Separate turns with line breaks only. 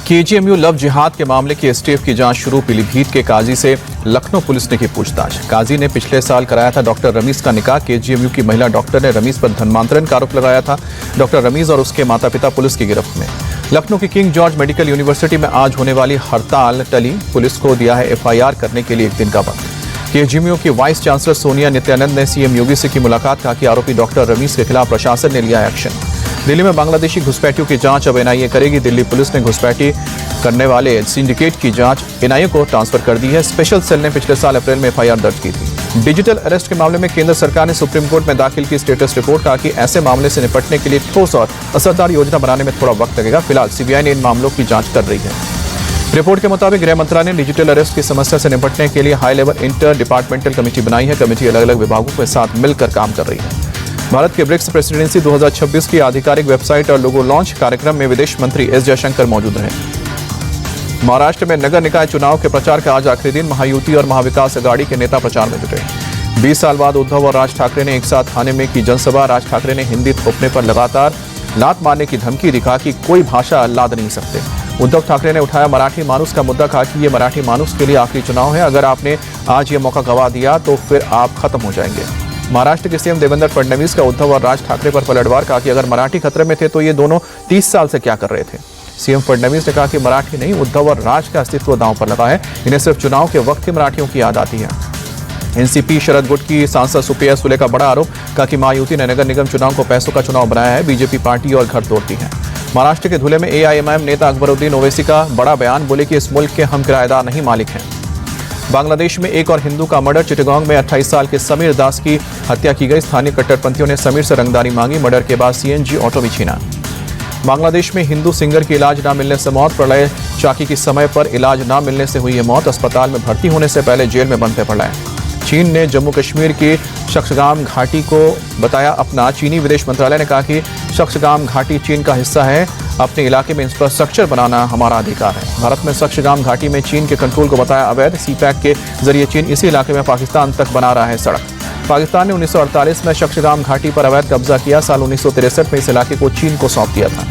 KGMU love जिहाद के मामले की एसटीएफ की जांच शुरू। पीलीभीत के काजी से लखनऊ पुलिस ने की पूछताछ। काजी ने पिछले साल कराया था डॉक्टर रमीज का निकाह। केजीएमयू की महिला डॉक्टर ने रमीज पर धर्मांतरण का आरोप लगाया था। डॉक्टर रमीज और उसके माता पिता पुलिस की गिरफ्त में। लखनऊ की किंग जॉर्ज मेडिकल यूनिवर्सिटी में आज होने वाली हड़ताल टली। पुलिस को दिया है एफआईआर करने के लिए 1 दिन का वक्त। केजीएमयू की वाइस चांसलर सोनिया नित्यानंद ने सीएम योगी से की मुलाकात। कहा कि आरोपी डॉक्टर रमीज के खिलाफ प्रशासन ने लिया एक्शन। दिल्ली में बांग्लादेशी घुसपैठियों की जांच अब एनआईए करेगी। दिल्ली पुलिस ने घुसपैठी करने वाले सिंडिकेट की जांच एनआईए को ट्रांसफर कर दी है। स्पेशल सेल ने पिछले साल अप्रैल में एफआईआर दर्ज की थी। डिजिटल अरेस्ट के मामले में केंद्र सरकार ने सुप्रीम कोर्ट में दाखिल की स्टेटस रिपोर्ट। कहा कि ऐसे मामले से निपटने के लिए ठोस और असरदार योजना बनाने में थोड़ा वक्त लगेगा। फिलहाल सीबीआई ने इन मामलों की जांच कर रही है। रिपोर्ट के मुताबिक गृह मंत्रालय ने डिजिटल अरेस्ट की समस्या से निपटने के लिए high level inter departmental committee बनाई है। कमेटी अलग अलग विभागों के साथ मिलकर काम कर रही है। भारत के ब्रिक्स प्रेसिडेंसी 2026 की आधिकारिक वेबसाइट और लोगो लॉन्च कार्यक्रम में विदेश मंत्री एस जयशंकर मौजूद रहे। महाराष्ट्र में नगर निकाय चुनाव के प्रचार का आज आखिरी दिन। महायुति और महाविकास अघाड़ी के नेता प्रचार में जुटे। 20 साल बाद उद्धव और राज ठाकरे ने एक साथ थाने में की जनसभा। राज ठाकरे ने हिंदी थोपने पर लगातार लात मारने की धमकी दिखा कि कोई भाषा लाद नहीं सकते। उद्धव ठाकरे ने उठाया मराठी मानुस का मुद्दा। कहा कि ये मराठी मानुस के लिए आखिरी चुनाव है। अगर आपने आज ये मौका गंवा दिया तो फिर आप खत्म हो जाएंगे। महाराष्ट्र के सीएम देवेंद्र फडणवीस का उद्धव और राज ठाकरे पर पलटवार। कहा कि अगर मराठी खतरे में थे तो ये दोनों 30 साल से क्या कर रहे थे। सीएम फडणवीस ने कहा कि मराठी नहीं, उद्धव और राज का अस्तित्व दांव पर लगा है। इन्हें सिर्फ चुनाव के वक्त ही मराठियों की याद आती है। एनसीपी शरद गुट की सांसद सुप्रिया सुले का बड़ा आरोप। कहा कि महायुति ने नगर निगम चुनाव को पैसों का चुनाव बनाया है। बीजेपी पार्टी और घर तोड़ती है। महाराष्ट्र के धुले में एआईएमआईएम नेता अकबरुद्दीन ओवैसी का बड़ा बयान। बोले कि इस मुल्क के हम किराएदार नहीं, मालिक हैं। बांग्लादेश में एक और हिंदू का मर्डर। चिटगांव में 28 साल के समीर दास की हत्या की गई। स्थानीय कट्टरपंथियों ने समीर से रंगदारी मांगी। मर्डर के बाद सीएनजी ऑटो भी छीना। बांग्लादेश में हिंदू सिंगर की इलाज न मिलने से मौत। प्रलय चाकी की समय पर इलाज न मिलने से हुई ये मौत। अस्पताल में भर्ती होने से पहले जेल में बंद थे प्रलय। चीन ने जम्मू कश्मीर की शख्सगाम घाटी को बताया अपना। चीनी विदेश मंत्रालय ने कहा कि शख्सगाम घाटी चीन का हिस्सा है। अपने इलाके में इंफ्रास्ट्रक्चर बनाना हमारा अधिकार है। भारत में शख्सगाम घाटी में चीन के कंट्रोल को बताया अवैध। सीपैक के जरिए चीन इसी इलाके में पाकिस्तान तक बना रहा है सड़क। पाकिस्तान ने 1948 में शख्सगाम घाटी पर अवैध कब्जा किया। साल 1963 में इस इलाके को चीन को सौंप दिया था।